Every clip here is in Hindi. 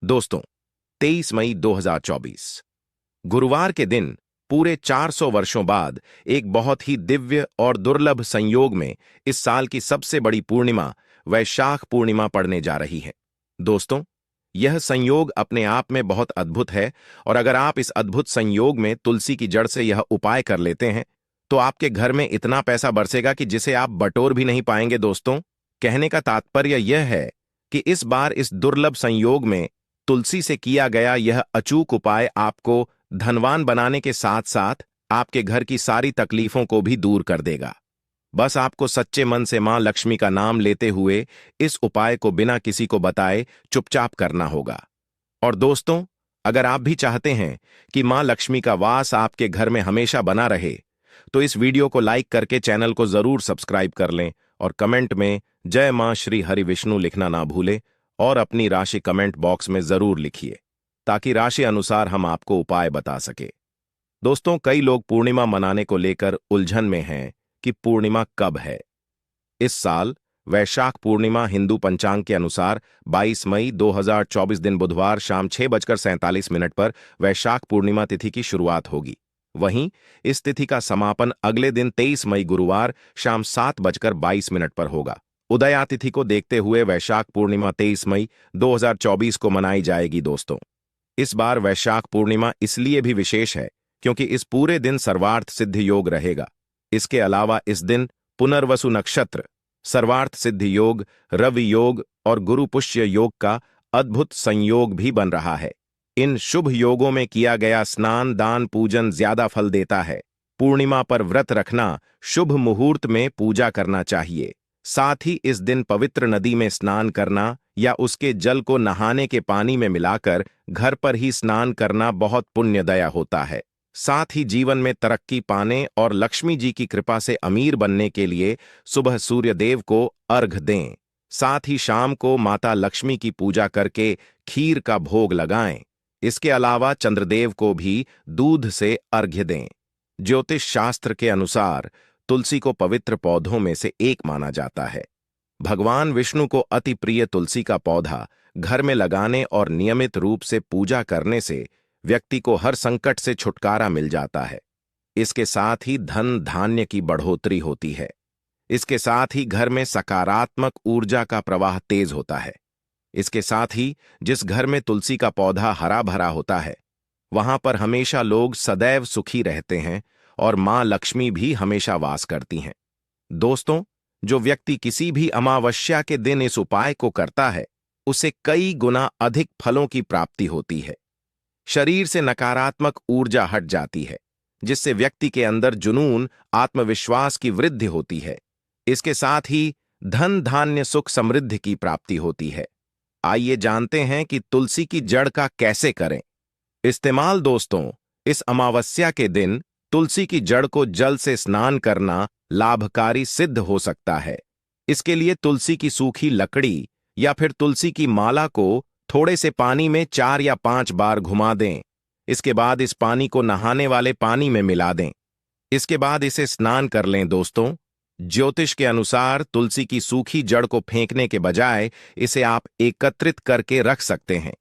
दोस्तों, 23 मई 2024 गुरुवार के दिन पूरे 400 वर्षों बाद एक बहुत ही दिव्य और दुर्लभ संयोग में इस साल की सबसे बड़ी पूर्णिमा वैशाख पूर्णिमा पड़ने जा रही है। दोस्तों, यह संयोग अपने आप में बहुत अद्भुत है और अगर आप इस अद्भुत संयोग में तुलसी की जड़ से यह उपाय कर लेते हैं तो आपके घर में इतना पैसा बरसेगा कि जिसे आप बटोर भी नहीं पाएंगे। दोस्तों, कहने का तात्पर्य यह है कि इस बार इस दुर्लभ संयोग में तुलसी से किया गया यह अचूक उपाय आपको धनवान बनाने के साथ साथ आपके घर की सारी तकलीफों को भी दूर कर देगा। बस आपको सच्चे मन से मां लक्ष्मी का नाम लेते हुए इस उपाय को बिना किसी को बताए चुपचाप करना होगा। और दोस्तों, अगर आप भी चाहते हैं कि मां लक्ष्मी का वास आपके घर में हमेशा बना रहे तो इस वीडियो को लाइक करके चैनल को जरूर सब्सक्राइब कर लें और कमेंट में जय मां श्री हरि विष्णु लिखना ना भूलें और अपनी राशि कमेंट बॉक्स में जरूर लिखिए ताकि राशि अनुसार हम आपको उपाय बता सके। दोस्तों, कई लोग पूर्णिमा मनाने को लेकर उलझन में हैं कि पूर्णिमा कब है। इस साल वैशाख पूर्णिमा हिंदू पंचांग के अनुसार 22 मई 2024 दिन बुधवार शाम 6:47 पर वैशाख पूर्णिमा तिथि की शुरुआत होगी। वहीं इस तिथि का समापन अगले दिन 23 मई गुरुवार शाम 7:22 पर होगा। उदया तिथि को देखते हुए वैशाख पूर्णिमा 23 मई 2024 को मनाई जाएगी। दोस्तों, इस बार वैशाख पूर्णिमा इसलिए भी विशेष है क्योंकि इस पूरे दिन सर्वार्थ सिद्ध योग रहेगा। इसके अलावा इस दिन पुनर्वसु नक्षत्र, सर्वार्थ सिद्ध योग, रवि योग और गुरु पुष्य योग का अद्भुत संयोग भी बन रहा है। इन शुभ योगों में किया गया स्नान दान पूजन ज्यादा फल देता है। पूर्णिमा पर व्रत रखना, शुभ मुहूर्त में पूजा करना चाहिए। साथ ही इस दिन पवित्र नदी में स्नान करना या उसके जल को नहाने के पानी में मिलाकर घर पर ही स्नान करना बहुत पुण्यदया होता है। साथ ही जीवन में तरक्की पाने और लक्ष्मी जी की कृपा से अमीर बनने के लिए सुबह सूर्य देव को अर्घ्य दें। साथ ही शाम को माता लक्ष्मी की पूजा करके खीर का भोग लगाएं। इसके अलावा चंद्रदेव को भी दूध से अर्घ्य दें। ज्योतिष शास्त्र के अनुसार तुलसी को पवित्र पौधों में से एक माना जाता है। भगवान विष्णु को अति प्रिय तुलसी का पौधा घर में लगाने और नियमित रूप से पूजा करने से व्यक्ति को हर संकट से छुटकारा मिल जाता है। इसके साथ ही धन धान्य की बढ़ोतरी होती है। इसके साथ ही घर में सकारात्मक ऊर्जा का प्रवाह तेज होता है। इसके साथ ही जिस घर में तुलसी का पौधा हरा भरा होता है वहां पर हमेशा लोग सदैव सुखी रहते हैं और मां लक्ष्मी भी हमेशा वास करती हैं। दोस्तों, जो व्यक्ति किसी भी अमावस्या के दिन इस उपाय को करता है उसे कई गुना अधिक फलों की प्राप्ति होती है। शरीर से नकारात्मक ऊर्जा हट जाती है जिससे व्यक्ति के अंदर जुनून, आत्मविश्वास की वृद्धि होती है। इसके साथ ही धन धान्य सुख समृद्धि की प्राप्ति होती है। आइए जानते हैं कि तुलसी की जड़ का कैसे करें इस्तेमाल। दोस्तों, इस अमावस्या के दिन तुलसी की जड़ को जल से स्नान करना लाभकारी सिद्ध हो सकता है। इसके लिए तुलसी की सूखी लकड़ी या फिर तुलसी की माला को थोड़े से पानी में 4 या 5 बार घुमा दें। इसके बाद इस पानी को नहाने वाले पानी में मिला दें। इसके बाद इसे स्नान कर लें। दोस्तों, ज्योतिष के अनुसार तुलसी की सूखी जड़ को फेंकने के बजाय इसे आप एकत्रित करके रख सकते हैं।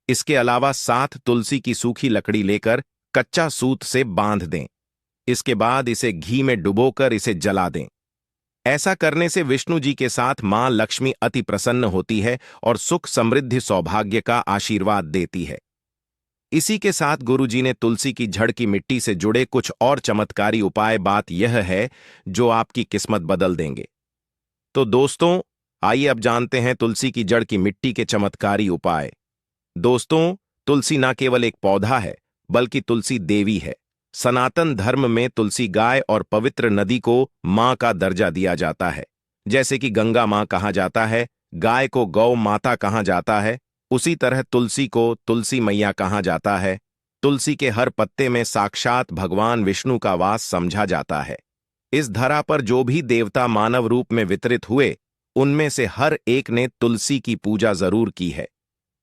इसके अलावा 7 तुलसी की सूखी लकड़ी लेकर कच्चा सूत से बांध दें। इसके बाद इसे घी में डुबोकर इसे जला दें। ऐसा करने से विष्णु जी के साथ मां लक्ष्मी अति प्रसन्न होती है और सुख समृद्धि सौभाग्य का आशीर्वाद देती है। इसी के साथ गुरुजी ने तुलसी की जड़ की मिट्टी से जुड़े कुछ और चमत्कारी उपाय बात यह है जो आपकी किस्मत बदल देंगे। तो दोस्तों, आइए अब जानते हैं तुलसी की जड़ की मिट्टी के चमत्कारी उपाय। दोस्तों, तुलसी न केवल एक पौधा है बल्कि तुलसी देवी है। सनातन धर्म में तुलसी गाय और पवित्र नदी को मां का दर्जा दिया जाता है। जैसे कि गंगा मां कहा जाता है, गाय को गौ माता कहा जाता है, उसी तरह तुलसी को तुलसी मैया कहा जाता है। तुलसी के हर पत्ते में साक्षात भगवान विष्णु का वास समझा जाता है। इस धरा पर जो भी देवता मानव रूप में वितरित हुए उनमें से हर एक ने तुलसी की पूजा जरूर की है।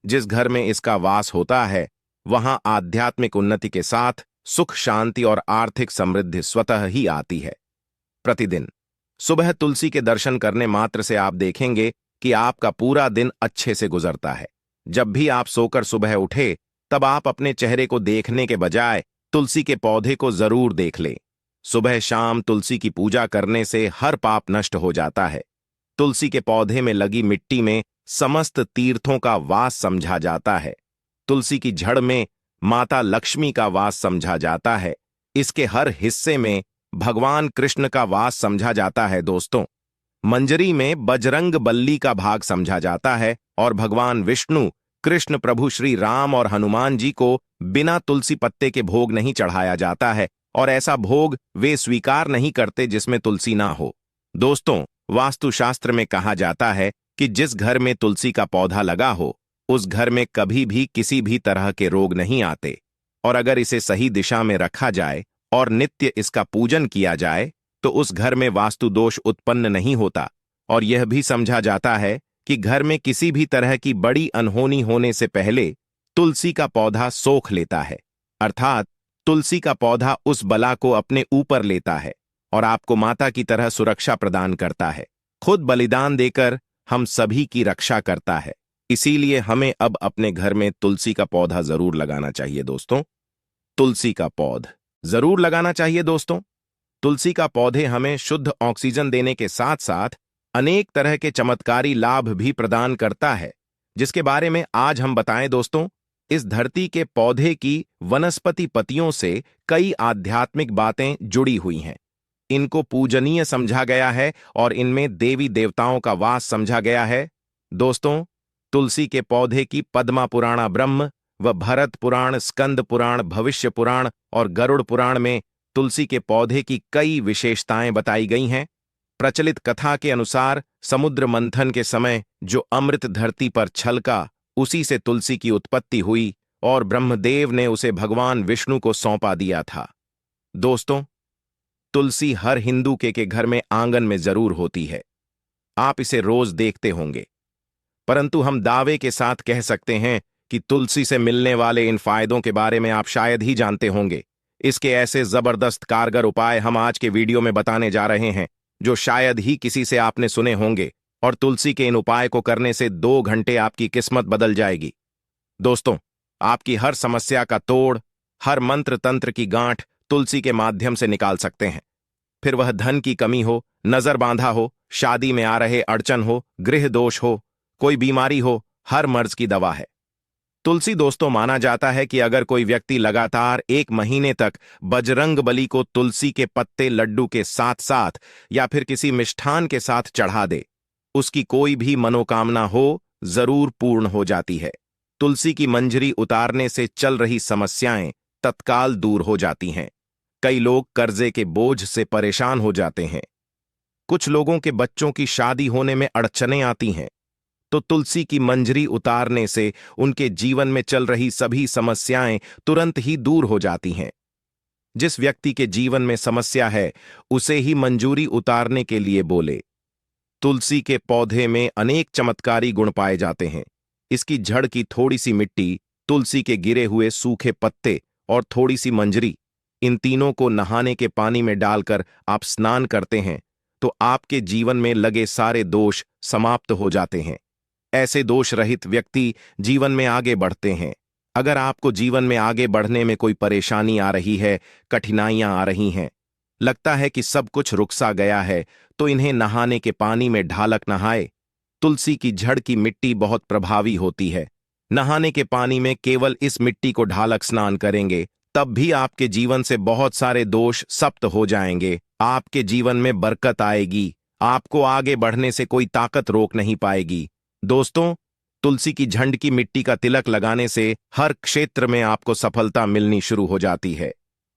जिस घर में इसका वास होता है वहां आध्यात्मिक उन्नति के साथ सुख शांति और आर्थिक समृद्धि स्वतः ही आती है। प्रतिदिन सुबह तुलसी के दर्शन करने मात्र से आप देखेंगे कि आपका पूरा दिन अच्छे से गुजरता है। जब भी आप सोकर सुबह उठे तब आप अपने चेहरे को देखने के बजाय तुलसी के पौधे को जरूर देख लें। सुबह शाम तुलसी की पूजा करने से हर पाप नष्ट हो जाता है। तुलसी के पौधे में लगी मिट्टी में समस्त तीर्थों का वास समझा जाता है। तुलसी की जड़ में माता लक्ष्मी का वास समझा जाता है। इसके हर हिस्से में भगवान कृष्ण का वास समझा जाता है। दोस्तों, मंजरी में बजरंग बल्ली का भाग समझा जाता है और भगवान विष्णु, कृष्ण प्रभु श्री राम और हनुमान जी को बिना तुलसी पत्ते के भोग नहीं चढ़ाया जाता है और ऐसा भोग वे स्वीकार नहीं करते जिसमें तुलसी ना हो। दोस्तों, वास्तुशास्त्र में कहा जाता है कि जिस घर में तुलसी का पौधा लगा हो उस घर में कभी भी किसी भी तरह के रोग नहीं आते, और अगर इसे सही दिशा में रखा जाए और नित्य इसका पूजन किया जाए तो उस घर में वास्तु दोष उत्पन्न नहीं होता। और यह भी समझा जाता है कि घर में किसी भी तरह की बड़ी अनहोनी होने से पहले तुलसी का पौधा सोख लेता है, अर्थात तुलसी का पौधा उस बला को अपने ऊपर लेता है और आपको माता की तरह सुरक्षा प्रदान करता है। खुद बलिदान देकर हम सभी की रक्षा करता है। इसीलिए हमें अब अपने घर में तुलसी का पौधा जरूर लगाना चाहिए। दोस्तों, तुलसी का पौध जरूर लगाना चाहिए। दोस्तों, तुलसी का पौधे हमें शुद्ध ऑक्सीजन देने के साथ साथ अनेक तरह के चमत्कारी लाभ भी प्रदान करता है, जिसके बारे में आज हम बताएं। दोस्तों, इस धरती के पौधे की वनस्पति पत्तियों से कई आध्यात्मिक बातें जुड़ी हुई हैं। इनको पूजनीय समझा गया है और इनमें देवी देवताओं का वास समझा गया है। दोस्तों, तुलसी के पौधे की पद्मा पुराण ब्रह्म व भरत पुराण, स्कंद पुराण, भविष्य पुराण और गरुड़ पुराण में तुलसी के पौधे की कई विशेषताएं बताई गई हैं। प्रचलित कथा के अनुसार समुद्र मंथन के समय जो अमृत धरती पर छलका, उसी से तुलसी की उत्पत्ति हुई और ब्रह्मदेव ने उसे भगवान विष्णु को सौंपा दिया था। दोस्तों, तुलसी हर हिंदू के घर में आंगन में जरूर होती है। आप इसे रोज देखते होंगे, परंतु हम दावे के साथ कह सकते हैं कि तुलसी से मिलने वाले इन फायदों के बारे में आप शायद ही जानते होंगे। इसके ऐसे जबरदस्त कारगर उपाय हम आज के वीडियो में बताने जा रहे हैं जो शायद ही किसी से आपने सुने होंगे, और तुलसी के इन उपाय को करने से 2 घंटे आपकी किस्मत बदल जाएगी। दोस्तों, आपकी हर समस्या का तोड़, हर मंत्र तंत्र की गांठ तुलसी के माध्यम से निकाल सकते हैं। फिर वह धन की कमी हो, नजर बांधा हो, शादी में आ रहे अड़चन हो, गृह दोष हो, कोई बीमारी हो, हर मर्ज की दवा है तुलसी। दोस्तों, माना जाता है कि अगर कोई व्यक्ति लगातार 1 महीने तक बजरंग बली को तुलसी के पत्ते लड्डू के साथ साथ या फिर किसी मिष्ठान के साथ चढ़ा दे, उसकी कोई भी मनोकामना हो जरूर पूर्ण हो जाती है। तुलसी की मंजरी उतारने से चल रही समस्याएं तत्काल दूर हो जाती हैं। कई लोग कर्जे के बोझ से परेशान हो जाते हैं। कुछ लोगों के बच्चों की शादी होने में अड़चनें आती हैं, तो तुलसी की मंजरी उतारने से उनके जीवन में चल रही सभी समस्याएं तुरंत ही दूर हो जाती हैं। जिस व्यक्ति के जीवन में समस्या है उसे ही मंजूरी उतारने के लिए बोले। तुलसी के पौधे में अनेक चमत्कारी गुण पाए जाते हैं। इसकी जड़ की थोड़ी सी मिट्टी, तुलसी के गिरे हुए सूखे पत्ते और थोड़ी सी मंजरी, इन तीनों को नहाने के पानी में डालकर आप स्नान करते हैं तो आपके जीवन में लगे सारे दोष समाप्त हो जाते हैं। ऐसे दोष रहित व्यक्ति जीवन में आगे बढ़ते हैं। अगर आपको जीवन में आगे बढ़ने में कोई परेशानी आ रही है, कठिनाइयां आ रही हैं, लगता है कि सब कुछ रुक सा गया है, तो इन्हें नहाने के पानी में ढालक नहाए। तुलसी की जड़ की मिट्टी बहुत प्रभावी होती है। नहाने के पानी में केवल इस मिट्टी को ढालक स्नान करेंगे, तब भी आपके जीवन से बहुत सारे दोष समाप्त हो जाएंगे। आपके जीवन में बरकत आएगी। आपको आगे बढ़ने से कोई ताकत रोक नहीं पाएगी। दोस्तों, तुलसी की झंड की मिट्टी का तिलक लगाने से हर क्षेत्र में आपको सफलता मिलनी शुरू हो जाती है।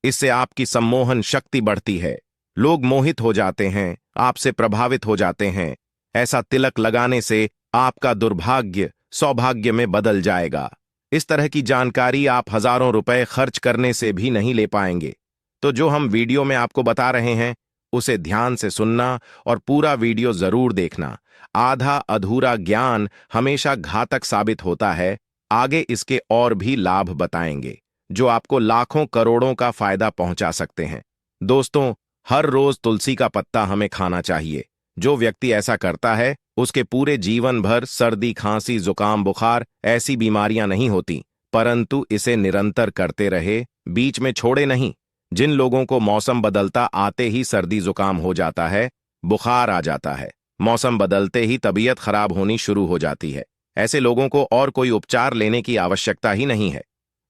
इससे आपकी सम्मोहन शक्ति बढ़ती है। लोग मोहित हो जाते हैं, आपसे प्रभावित हो जाते हैं। ऐसा तिलक लगाने से आपका दुर्भाग्य सौभाग्य में बदल जाएगा। इस तरह की जानकारी आप हजारों रुपए खर्च करने से भी नहीं ले पाएंगे। तो जो हम वीडियो में आपको बता रहे हैं उसे ध्यान से सुनना और पूरा वीडियो जरूर देखना। आधा अधूरा ज्ञान हमेशा घातक साबित होता है। आगे इसके और भी लाभ बताएंगे जो आपको लाखों करोड़ों का फायदा पहुंचा सकते हैं। दोस्तों, हर रोज तुलसी का पत्ता हमें खाना चाहिए। जो व्यक्ति ऐसा करता है उसके पूरे जीवन भर सर्दी, खांसी, जुकाम, बुखार ऐसी बीमारियां नहीं होती, परंतु इसे निरंतर करते रहे, बीच में छोड़े नहीं। जिन लोगों को मौसम बदलता आते ही सर्दी जुकाम हो जाता है, बुखार आ जाता है, मौसम बदलते ही तबीयत खराब होनी शुरू हो जाती है, ऐसे लोगों को और कोई उपचार लेने की आवश्यकता ही नहीं है।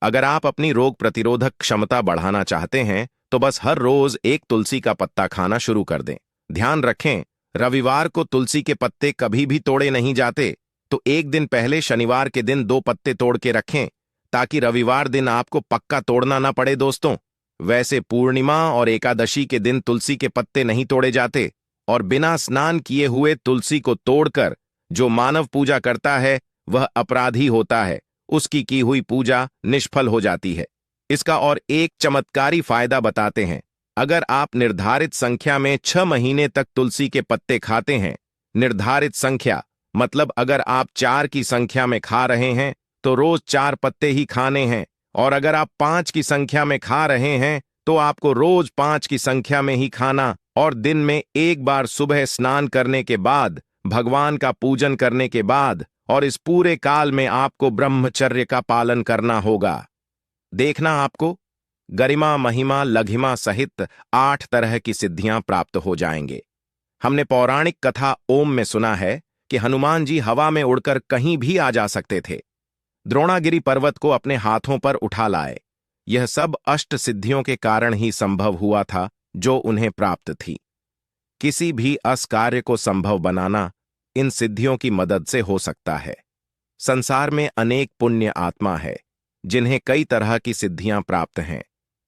अगर आप अपनी रोग प्रतिरोधक क्षमता बढ़ाना चाहते हैं तो बस हर रोज एक तुलसी का पत्ता खाना शुरू कर दें। ध्यान रखें, रविवार को तुलसी के पत्ते कभी भी तोड़े नहीं जाते, तो एक दिन पहले शनिवार के दिन 2 पत्ते तोड़ के रखें ताकि रविवार दिन आपको पक्का तोड़ना ना पड़े दोस्तों। वैसे पूर्णिमा और एकादशी के दिन तुलसी के पत्ते नहीं तोड़े जाते, और बिना स्नान किए हुए तुलसी को तोड़कर जो मानव पूजा करता है वह अपराधी होता है, उसकी की हुई पूजा निष्फल हो जाती है। इसका और एक चमत्कारी फायदा बताते हैं। अगर आप निर्धारित संख्या में 6 महीने तक तुलसी के पत्ते खाते हैं, निर्धारित संख्या मतलब अगर आप 4 की संख्या में खा रहे हैं तो रोज 4 पत्ते ही खाने हैं, और अगर आप 5 की संख्या में खा रहे हैं तो आपको रोज 5 की संख्या में ही खाना, और दिन में एक बार सुबह स्नान करने के बाद, भगवान का पूजन करने के बाद, और इस पूरे काल में आपको ब्रह्मचर्य का पालन करना होगा। देखना आपको गरिमा, महिमा, लघिमा सहित 8 तरह की सिद्धियां प्राप्त हो जाएंगे। हमने पौराणिक कथा ओम में सुना है कि हनुमान जी हवा में उड़कर कहीं भी आ जा सकते थे, द्रोणागिरी पर्वत को अपने हाथों पर उठा लाए। यह सब अष्ट सिद्धियों के कारण ही संभव हुआ था जो उन्हें प्राप्त थी। किसी भी असकार्य को संभव बनाना इन सिद्धियों की मदद से हो सकता है। संसार में अनेक पुण्य आत्मा है जिन्हें कई तरह की सिद्धियां प्राप्त हैं,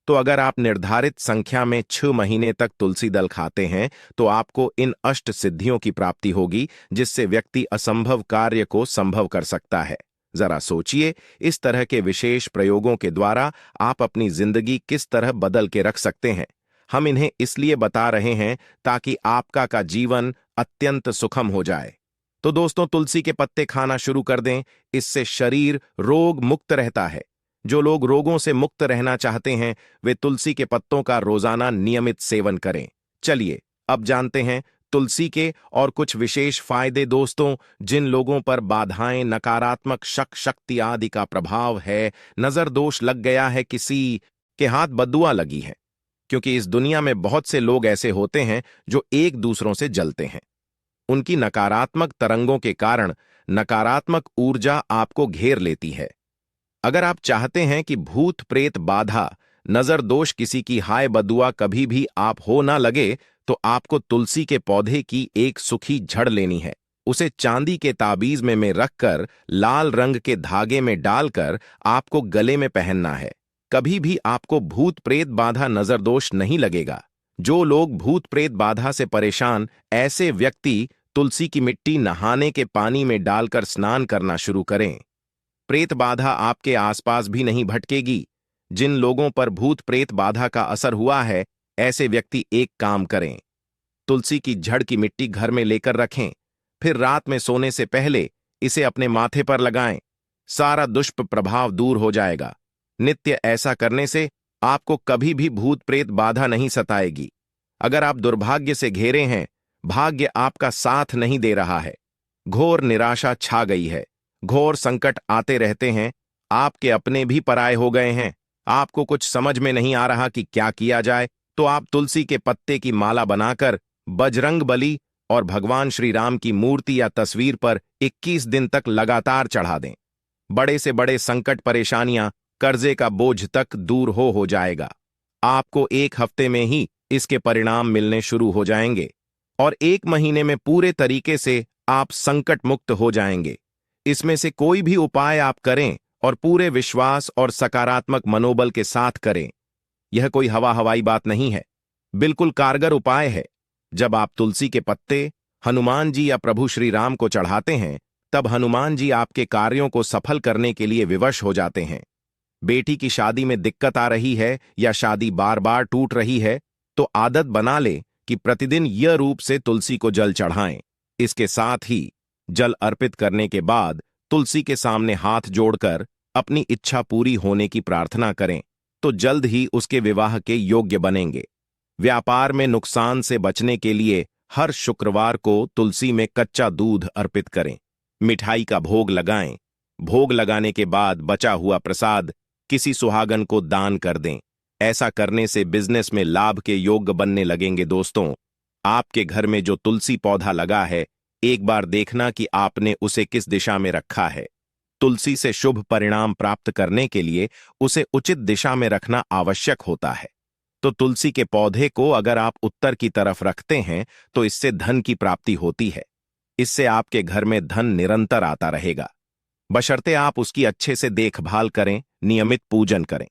तो अगर आप निर्धारित संख्या में 6 महीने तक तुलसी दल खाते हैं तो आपको इन अष्ट सिद्धियों की प्राप्ति होगी, जिससे व्यक्ति असंभव कार्य को संभव कर सकता है। जरा सोचिए, इस तरह के विशेष प्रयोगों के द्वारा आप अपनी जिंदगी किस तरह बदल के रख सकते हैं। हम इन्हें इसलिए बता रहे हैं ताकि आपका का जीवन अत्यंत सुखम हो जाए। तो दोस्तों, तुलसी के पत्ते खाना शुरू कर दें, इससे शरीर रोग मुक्त रहता है। जो लोग रोगों से मुक्त रहना चाहते हैं वे तुलसी के पत्तों का रोजाना नियमित सेवन करें। चलिए अब जानते हैं तुलसी के और कुछ विशेष फायदे। दोस्तों, जिन लोगों पर बाधाएं, नकारात्मक शक्ति आदि का प्रभाव है, नजर दोष लग गया है, किसी के हाथ बद्दुआ लगी है, क्योंकि इस दुनिया में बहुत से लोग ऐसे होते हैं जो एक दूसरों से जलते हैं। उनकी नकारात्मक तरंगों के कारण नकारात्मक ऊर्जा आपको घेर लेती है। अगर आप चाहते हैं कि भूत प्रेत बाधा, नजर दोष, किसी की हाय बदुआ कभी भी आप हो ना लगे, तो आपको तुलसी के पौधे की एक सूखी जड़ लेनी है। उसे चांदी के ताबीज में रखकर लाल रंग के धागे में डालकर आपको गले में पहनना है। कभी भी आपको भूत प्रेत बाधा, नजर दोष नहीं लगेगा। जो लोग भूत प्रेत बाधा से परेशान, ऐसे व्यक्ति तुलसी की मिट्टी नहाने के पानी में डालकर स्नान करना शुरू करें। प्रेत बाधा आपके आसपास भी नहीं भटकेगी। जिन लोगों पर भूत प्रेत बाधा का असर हुआ है, ऐसे व्यक्ति एक काम करें, तुलसी की जड़ की मिट्टी घर में लेकर रखें, फिर रात में सोने से पहले इसे अपने माथे पर लगाएं। सारा दुष्ट प्रभाव दूर हो जाएगा। नित्य ऐसा करने से आपको कभी भी भूत प्रेत बाधा नहीं सताएगी। अगर आप दुर्भाग्य से घिरे हैं, भाग्य आपका साथ नहीं दे रहा है, घोर निराशा छा गई है, घोर संकट आते रहते हैं, आपके अपने भी पराये हो गए हैं, आपको कुछ समझ में नहीं आ रहा कि क्या किया जाए, तो आप तुलसी के पत्ते की माला बनाकर बजरंग बली और भगवान श्री राम की मूर्ति या तस्वीर पर 21 दिन तक लगातार चढ़ा दें। बड़े से बड़े संकट, परेशानियां, कर्जे का बोझ तक दूर हो जाएगा। आपको 1 हफ्ते में ही इसके परिणाम मिलने शुरू हो जाएंगे और 1 महीने में पूरे तरीके से आप संकट मुक्त हो जाएंगे। इसमें से कोई भी उपाय आप करें और पूरे विश्वास और सकारात्मक मनोबल के साथ करें। यह कोई हवाई बात नहीं है, बिल्कुल कारगर उपाय है। जब आप तुलसी के पत्ते हनुमान जी या प्रभु श्री राम को चढ़ाते हैं, तब हनुमान जी आपके कार्यों को सफल करने के लिए विवश हो जाते हैं। बेटी की शादी में दिक्कत आ रही है या शादी बार बार टूट रही है, तो आदत बना ले कि प्रतिदिन यह रूप से तुलसी को जल चढ़ाएं। इसके साथ ही जल अर्पित करने के बाद तुलसी के सामने हाथ जोड़कर अपनी इच्छा पूरी होने की प्रार्थना करें, तो जल्द ही उसके विवाह के योग्य बनेंगे। व्यापार में नुकसान से बचने के लिए हर शुक्रवार को तुलसी में कच्चा दूध अर्पित करें, मिठाई का भोग लगाएं। भोग लगाने के बाद बचा हुआ प्रसाद किसी सुहागन को दान कर दें। ऐसा करने से बिजनेस में लाभ के योग्य बनने लगेंगे। दोस्तों, आपके घर में जो तुलसी पौधा लगा है, एक बार देखना कि आपने उसे किस दिशा में रखा है। तुलसी से शुभ परिणाम प्राप्त करने के लिए उसे उचित दिशा में रखना आवश्यक होता है। तो तुलसी के पौधे को अगर आप उत्तर की तरफ रखते हैं तो इससे धन की प्राप्ति होती है। इससे आपके घर में धन निरंतर आता रहेगा, बशर्ते आप उसकी अच्छे से देखभाल करें, नियमित पूजन करें।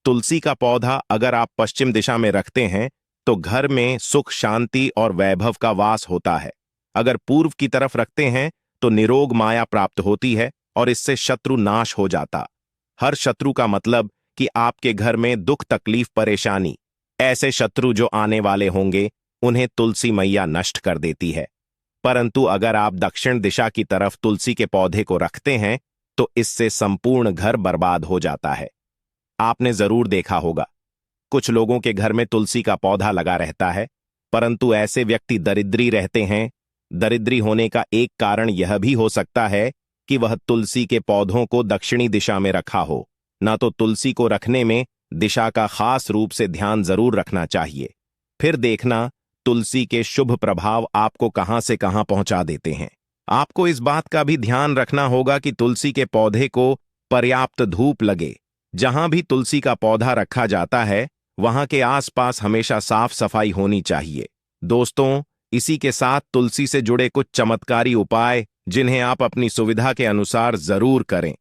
तुलसी का पौधा अगर आप पश्चिम दिशा में रखते हैं तो घर में सुख, शांति और वैभव का वास होता है। अगर पूर्व की तरफ रखते हैं तो निरोग माया प्राप्त होती है और इससे शत्रु नाश हो जाता। हर शत्रु का मतलब कि आपके घर में दुख, तकलीफ, परेशानी, ऐसे शत्रु जो आने वाले होंगे उन्हें तुलसी मैया नष्ट कर देती है। परंतु अगर आप दक्षिण दिशा की तरफ तुलसी के पौधे को रखते हैं तो इससे संपूर्ण घर बर्बाद हो जाता है। आपने जरूर देखा होगा, कुछ लोगों के घर में तुलसी का पौधा लगा रहता है, परंतु ऐसे व्यक्ति दरिद्री रहते हैं। दरिद्री होने का एक कारण यह भी हो सकता है कि वह तुलसी के पौधों को दक्षिणी दिशा में रखा हो। ना तो तुलसी को रखने में दिशा का खास रूप से ध्यान जरूर रखना चाहिए। फिर देखना तुलसी के शुभ प्रभाव आपको कहां से कहां पहुंचा देते हैं। आपको इस बात का भी ध्यान रखना होगा कि तुलसी के पौधे को पर्याप्त धूप लगे। जहां भी तुलसी का पौधा रखा जाता है वहां के आसपास हमेशा साफ सफाई होनी चाहिए। दोस्तों, इसी के साथ तुलसी से जुड़े कुछ चमत्कारी उपाय जिन्हें आप अपनी सुविधा के अनुसार जरूर करें।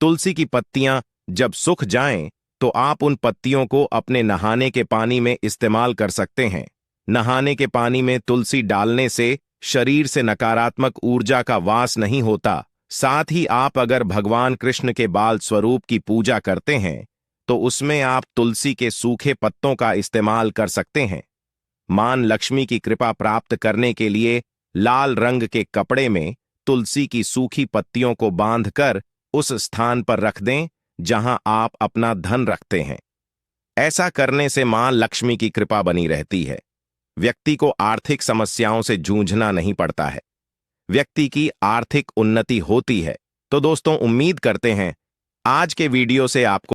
तुलसी की पत्तियां जब सूख जाएं तो आप उन पत्तियों को अपने नहाने के पानी में इस्तेमाल कर सकते हैं। नहाने के पानी में तुलसी डालने से शरीर से नकारात्मक ऊर्जा का वास नहीं होता। साथ ही आप अगर भगवान कृष्ण के बाल स्वरूप की पूजा करते हैं तो उसमें आप तुलसी के सूखे पत्तों का इस्तेमाल कर सकते हैं। मान लक्ष्मी की कृपा प्राप्त करने के लिए लाल रंग के कपड़े में तुलसी की सूखी पत्तियों को बांधकर उस स्थान पर रख दें जहां आप अपना धन रखते हैं। ऐसा करने से मां लक्ष्मी की कृपा बनी रहती है। व्यक्ति को आर्थिक समस्याओं से जूझना नहीं पड़ता है। व्यक्ति की आर्थिक उन्नति होती है। तो दोस्तों, उम्मीद करते हैं आज के वीडियो से आपको